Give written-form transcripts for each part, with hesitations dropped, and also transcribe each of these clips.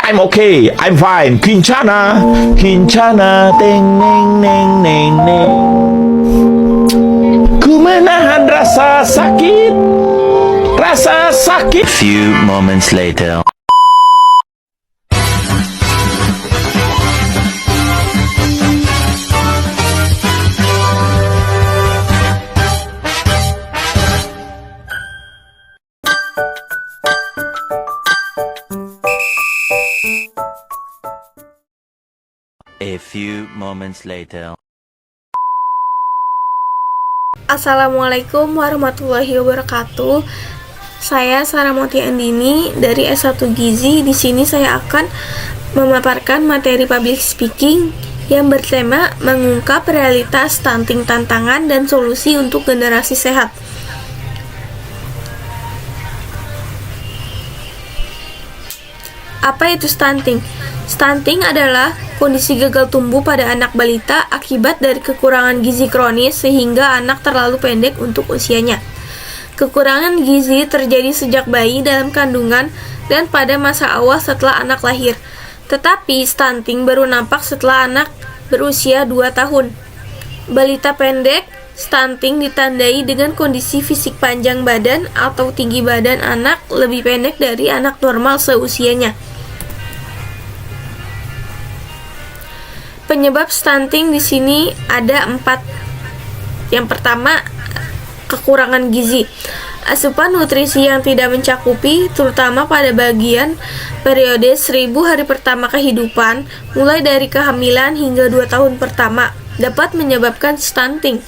I'm okay, I'm fine. Kincana, Kincana, teng neng neng neng neng. Ku menahan rasa sakit, rasa sakit. Few moments later. A few moments later. Assalamualaikum warahmatullahi wabarakatuh. Saya Saramoti Andini dari S1 Gizi. Di sini saya akan memaparkan materi public speaking yang bertema mengungkap realitas stunting, tantangan dan solusi untuk generasi sehat. Apa itu stunting? Stunting adalah kondisi gagal tumbuh pada anak balita akibat dari kekurangan gizi kronis sehingga anak terlalu pendek untuk usianya. Kekurangan gizi terjadi sejak bayi dalam kandungan dan pada masa awal setelah anak lahir. Tetapi stunting baru nampak setelah anak berusia 2 tahun. Balita pendek, stunting ditandai dengan kondisi fisik panjang badan atau tinggi badan anak lebih pendek dari anak normal seusianya. Penyebab stunting di sini ada 4. Yang pertama, kekurangan gizi. Asupan nutrisi yang tidak mencakupi, terutama pada bagian periode 1000 hari pertama kehidupan, mulai dari kehamilan hingga 2 tahun pertama, dapat menyebabkan stunting.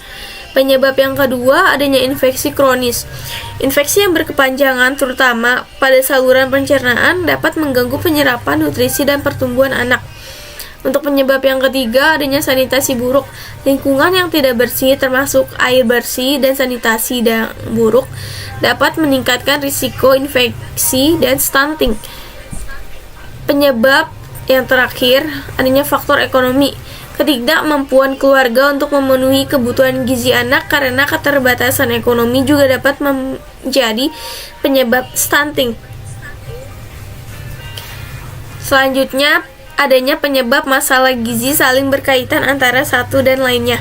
Penyebab yang kedua, adanya infeksi kronis. Infeksi yang berkepanjangan, terutama pada saluran pencernaan, dapat mengganggu penyerapan nutrisi dan pertumbuhan anak. Untuk penyebab yang ketiga, adanya sanitasi buruk. Lingkungan yang tidak bersih termasuk air bersih dan sanitasi yang buruk dapat meningkatkan risiko infeksi dan stunting. Penyebab yang terakhir, adanya faktor ekonomi. Ketidakmampuan keluarga untuk memenuhi kebutuhan gizi anak karena keterbatasan ekonomi juga dapat menjadi penyebab stunting. Selanjutnya, adanya penyebab masalah gizi saling berkaitan antara satu dan lainnya.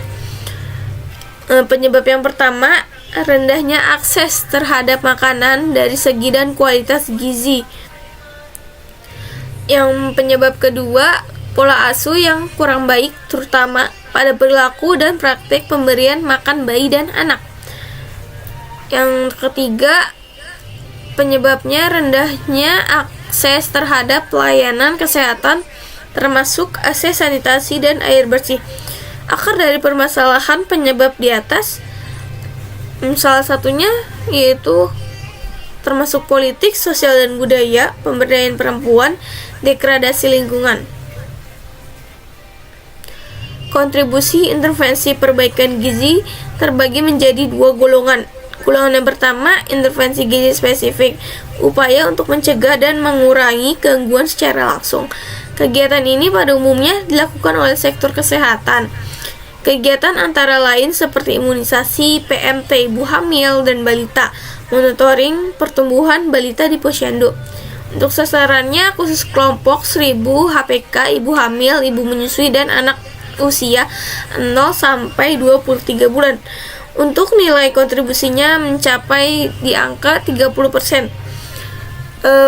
Penyebab yang pertama, rendahnya akses terhadap makanan dari segi dan kualitas gizi. Yang penyebab kedua, pola asuh yang kurang baik, terutama pada perilaku dan praktik pemberian makan bayi dan anak. Yang ketiga, penyebabnya rendahnya akses terhadap pelayanan kesehatan, termasuk akses sanitasi dan air bersih. Akar dari permasalahan penyebab di atas, salah satunya yaitu termasuk politik, sosial dan budaya, pemberdayaan perempuan, degradasi lingkungan. Kontribusi intervensi perbaikan gizi terbagi menjadi 2 golongan. Golongan yang pertama, intervensi gizi spesifik, upaya untuk mencegah dan mengurangi gangguan secara langsung. Kegiatan ini pada umumnya dilakukan oleh sektor kesehatan. Kegiatan antara lain seperti imunisasi, PMT ibu hamil dan balita, monitoring pertumbuhan balita di posyandu. Untuk sasarannya khusus kelompok 1000 HPK, ibu hamil, ibu menyusui, dan anak usia 0 sampai 23 bulan. Untuk nilai kontribusinya mencapai di angka 30%.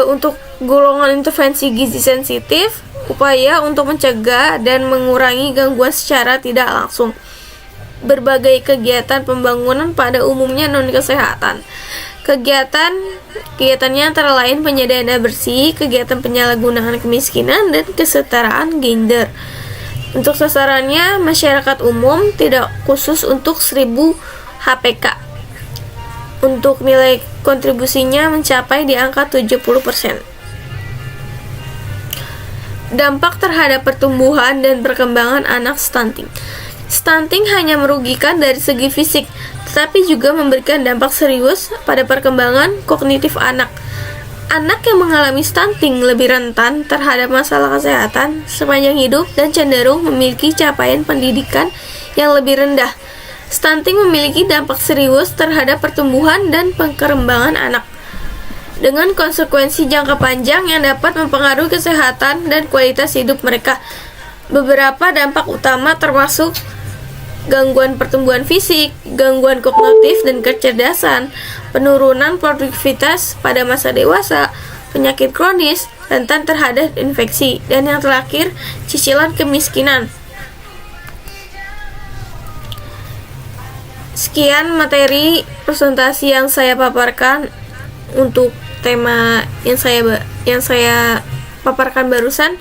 Untuk golongan intervensi gizi sensitif, upaya untuk mencegah dan mengurangi gangguan secara tidak langsung. Berbagai kegiatan pembangunan pada umumnya non-kesehatan. Kegiatannya antara lain penyediaan air bersih, kegiatan penyalahgunaan kemiskinan, dan kesetaraan gender. Untuk sasarannya masyarakat umum, tidak khusus untuk 1000 HPK. Untuk nilai kontribusinya mencapai di angka 70%. Dampak terhadap pertumbuhan dan perkembangan anak stunting. Stunting hanya merugikan dari segi fisik, tetapi juga memberikan dampak serius pada perkembangan kognitif anak. Anak yang mengalami stunting lebih rentan terhadap masalah kesehatan sepanjang hidup dan cenderung memiliki capaian pendidikan yang lebih rendah. Stunting memiliki dampak serius terhadap pertumbuhan dan perkembangan anak. dengan konsekuensi jangka panjang yang dapat mempengaruhi kesehatan dan kualitas hidup mereka. Beberapa dampak utama termasuk gangguan pertumbuhan fisik, gangguan kognitif dan kecerdasan, penurunan produktivitas pada masa dewasa, penyakit kronis, rentan terhadap infeksi, dan yang terakhir, cicilan kemiskinan. Sekian materi presentasi yang saya paparkan untuk tema yang saya paparkan barusan.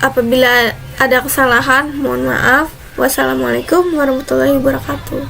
Apabila ada kesalahan, mohon maaf. Wassalamualaikum warahmatullahi wabarakatuh.